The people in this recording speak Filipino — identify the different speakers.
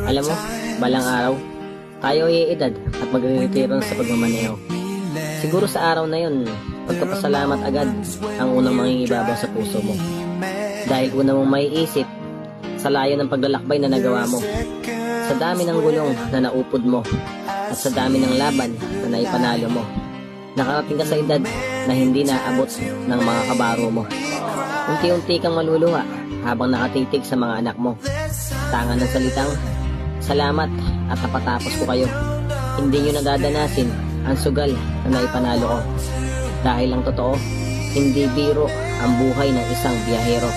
Speaker 1: Alam mo, balang araw, tayo ay edad at magre-retiro sa pagmamaneho. Siguro sa araw na yun, pagkapasalamat agad ang unang mangingibabaw sa puso mo. Dahil una mong maiisip sa layo ng paglalakbay na nagawa mo, sa dami ng gulong na naupod mo, at sa dami ng laban na naipanalo mo. Nakarating ka sa edad na hindi naabot ng mga kabaro mo. Unti-unti kang maluluha habang nakatitig sa mga anak mo. Tangan ng salitang, "Salamat at napatapos ko kayo. Hindi nyo nadadanasin ang sugal na naipanalo ko." Dahil ang totoo, hindi biro ang buhay ng isang biyahero.